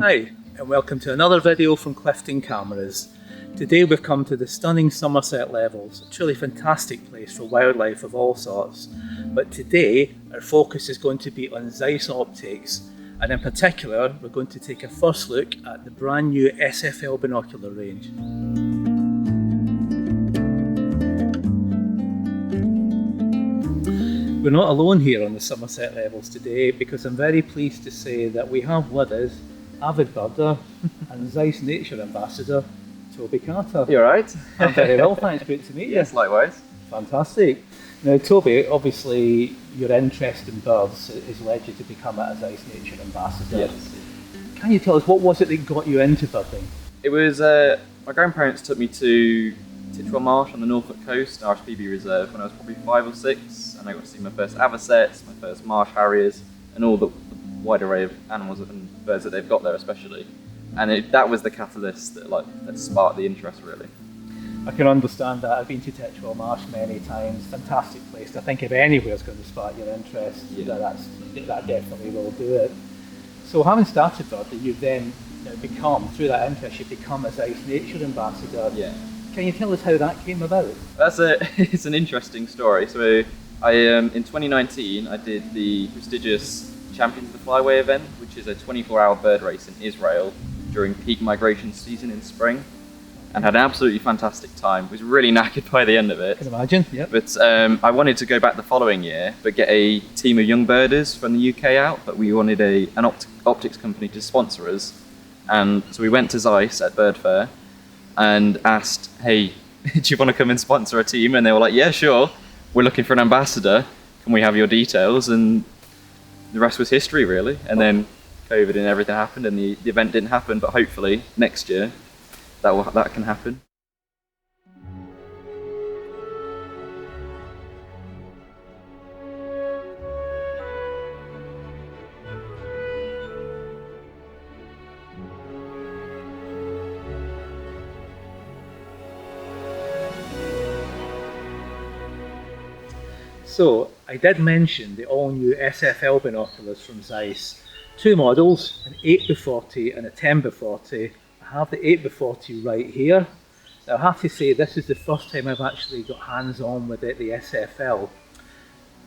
Hi, and welcome to another video from Clifton Cameras. Today we've come to the stunning Somerset Levels, a truly fantastic place for wildlife of all sorts. But today our focus is going to be on Zeiss Optics, and in particular we're going to take a first look at the brand new SFL binocular range. We're not alone here on the Somerset Levels today, because I'm very pleased to say that we have with us avid birder and Zeiss Nature Ambassador, Toby Carter. You alright? I'm very well, thanks. Good to meet you. Yes, likewise. Fantastic. Now, Toby, obviously your interest in birds has led you to become a Zeiss Nature Ambassador. Yes. Can you tell us, what was it that got you into birding? It was, my grandparents took me to Titchwell Marsh on the Norfolk coast, RSPB Reserve, when I was probably 5 or 6, and I got to see my first avocets, my first marsh harriers, and all the wide array of animals and birds that they've got there especially. And that was the catalyst that sparked the interest, really. I can understand that. I've been to Titchwell Marsh many times. Fantastic place. I think if anywhere's going to spark your interest, that definitely will do it. So having started birding, you've then become, through that interest, you've become a Zeiss Nature Ambassador. Yeah. Can you tell us how that came about? It's an interesting story. So in 2019 I did the prestigious Champions of the Flyway event, which is a 24-hour bird race in Israel during peak migration season in spring, and had an absolutely fantastic time. Was really knackered by the end of it. I can imagine, yep. But I wanted to go back the following year, but get a team of young birders from the UK out, but we wanted an optics company to sponsor us. And so we went to Zeiss at Bird Fair and asked, hey, do you want to come and sponsor a team? And they were like, yeah, sure. We're looking for an ambassador. Can we have your details? And the rest was history, really. And then COVID and everything happened, and the event didn't happen, but hopefully next year that can happen. So, I did mention the all-new SFL binoculars from Zeiss. Two models, an 8x40 and a 10x40. I have the 8x40 right here. Now I have to say, this is the first time I've actually got hands-on with it, the SFL.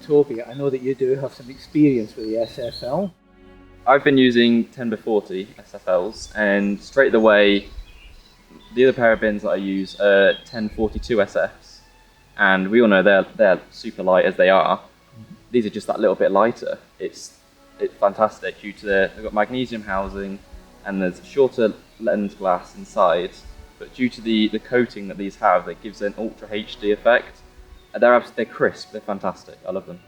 Toby, I know that you do have some experience with the SFL. I've been using 10x40 SFLs, and straight away, the other pair of bins that I use are 1042 SFs. And we all know they're super light as they are. These are just that little bit lighter. It's fantastic due to they've got magnesium housing, and there's shorter lens glass inside. But due to the coating that these have, that gives an ultra HD effect. And they're crisp. They're fantastic. I love them.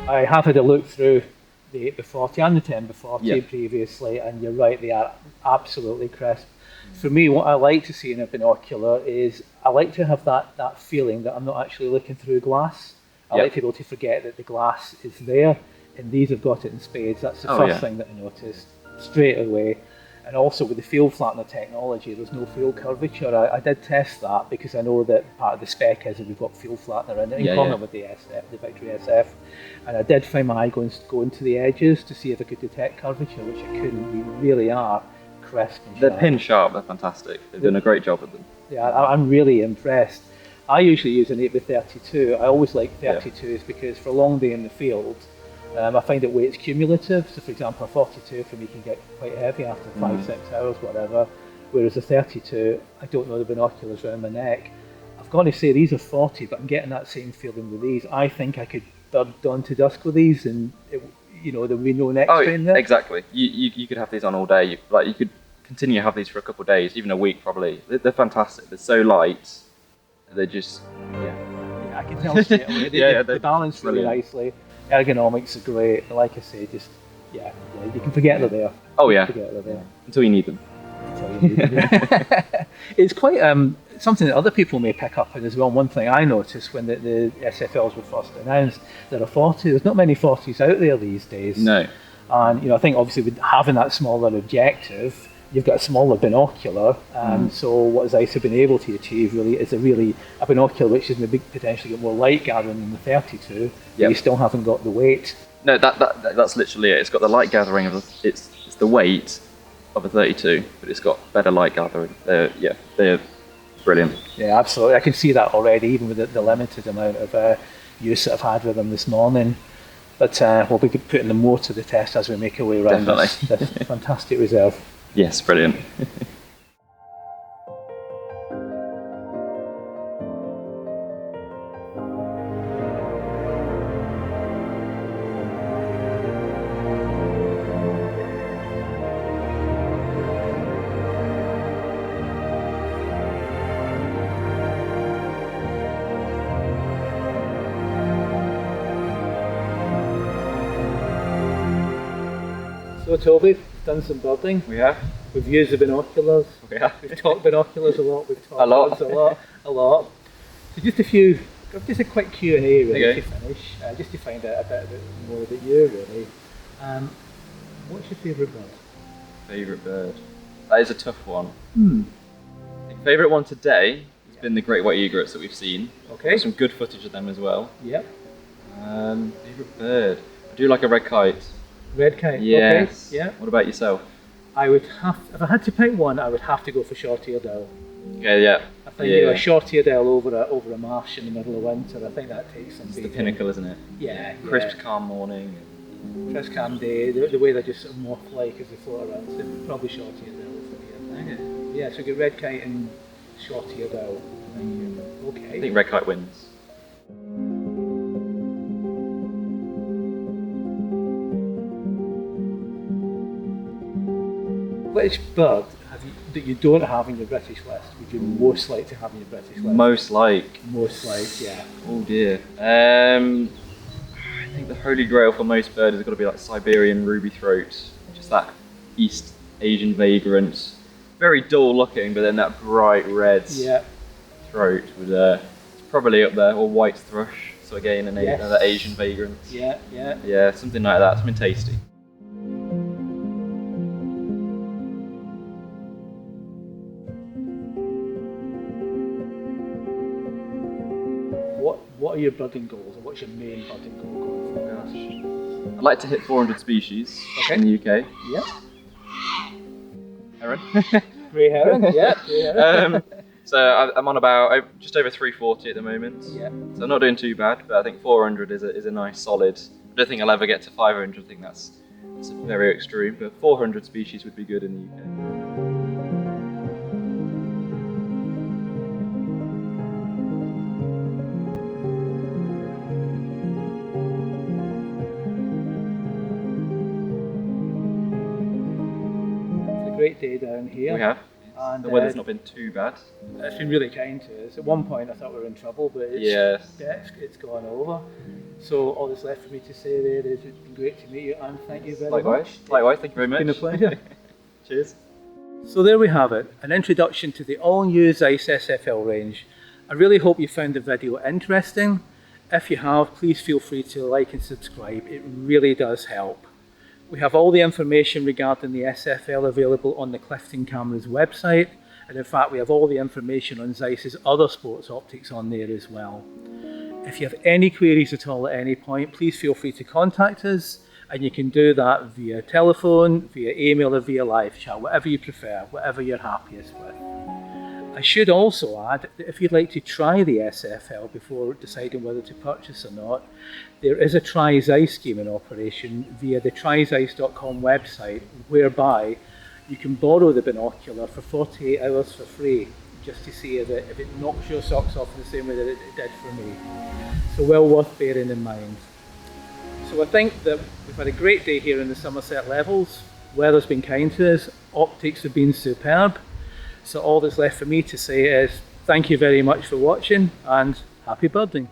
I have had a look through the 8x40 and the 10x40 Yep. previously, and you're right, they are absolutely crisp. For me, what I like to see in a binocular is I like to have that feeling that I'm not actually looking through glass. I like to be able to forget that the glass is there, and these have got it in spades. That's the first thing that I noticed straight away. And also with the field flattener technology, there's no field curvature. I did test that because I know that part of the spec is that we've got field flattener in common with the SF, the Victory SF. And I did find my eye going to the edges to see if I could detect curvature, which I couldn't. We really are crisp and sharp. They're pin sharp. They're fantastic. They've done a great job with them. Yeah, I'm really impressed. I usually use an 8x32. I always like 32s because for a long day in the field, I find that weight's cumulative. So for example, a 42 for me can get quite heavy after 5-6 hours, whatever. Whereas a 32, I don't know the binoculars around my neck. I've got to say these are 40, but I'm getting that same feeling with these. I think I could bird dawn to dusk with these, and there would be no neck strain there. Exactly. You could have these on all day. You could continue to have these for a couple of days, even a week probably. They're fantastic. They're so light. They're just I can tell straight away. They balance really nicely. Ergonomics are great. Like I say, just you can forget they're there. Oh yeah. Forget they're there Until you need them. It's quite something that other people may pick up on as well. One thing I noticed when the SFLs were first announced, there are 40. There's not many 40s out there these days. No. And I think obviously with having that smaller objective, you've got a smaller binocular. So what Zeiss have been able to achieve really is a binocular which is maybe potentially got more light gathering than the 32. But you still haven't got the weight. No, that's literally it. It's got the light gathering of it's the weight of a 32, but it's got better light gathering. They're brilliant. Yeah, absolutely. I can see that already, even with the limited amount of use that I've had with them this morning. But we'll be putting them more to the test as we make our way around this fantastic reserve. Yes, brilliant. So Toby, we've done some birding. We have. We've used the binoculars. We have. We've talked binoculars a lot. We've talked birds a lot. So just a quick Q&A really to finish, just to find out a bit more about you really. What's your favourite bird? Favourite bird? That is a tough one. I think favourite one today has been the great white egrets that we've seen. Okay. Got some good footage of them as well. Yep. Favourite bird? I do like a red kite. Red kite. Yes. Okay. Yeah. What about yourself? If I had to pick one, I would have to go for short-eared owl. Okay, yeah. I think a short-eared owl over a marsh in the middle of winter, I think that takes some. It's the pinnacle, isn't it? Yeah. Crisp, calm morning. Crisp, calm day. The way they just sort of moth-like as they float around. So probably short-eared owl for me, I think. Okay. Yeah, so we get red kite and short-eared owl. Okay. I think red kite wins. Which bird that you don't have in your British list would you most like to have in your British list? Most like, yeah. Oh dear. I think the holy grail for most birds has got to be like Siberian ruby throat. Just that East Asian vagrant. Very dull looking, but then that bright red throat would it's probably up there. Or white thrush. So again, another Asian vagrant. Yeah. Yeah, something like that. Something tasty. What are your budding goals, or what's your main budding goal going forward? I'd like to hit 400 species in the UK. Yeah. Heron. Grey heron. Yeah. So I'm on about just over 340 at the moment. Yeah. So I'm not doing too bad, but I think 400 is a nice solid. I don't think I'll ever get to 500. I think that's very extreme, but 400 species would be good in the UK. Great day down here. We have. And the weather's not been too bad. It's been really kind to us. At one point I thought we were in trouble, but it's gone over. So all that's left for me to say there is it's been great to meet you, and thank you very much. Likewise, thank you very much. It's been a pleasure. Cheers. So there we have it, an introduction to the all-new Zeiss SFL range. I really hope you found the video interesting. If you have, please feel free to like and subscribe. It really does help. We have all the information regarding the SFL available on the Clifton Cameras website, and in fact we have all the information on Zeiss's other sports optics on there as well. If you have any queries at all at any point, please feel free to contact us, and you can do that via telephone, via email or via live chat, whatever you prefer, whatever you're happiest with. I should also add that if you'd like to try the SFL before deciding whether to purchase or not, there is a Try Zeiss scheme in operation via the tryzeiss.com website, whereby you can borrow the binocular for 48 hours for free, just to see if it knocks your socks off in the same way that it did for me. So well worth bearing in mind. So I think that we've had a great day here in the Somerset Levels. weather's been kind to us, optics have been superb. So all that's left for me to say is thank you very much for watching and happy birding.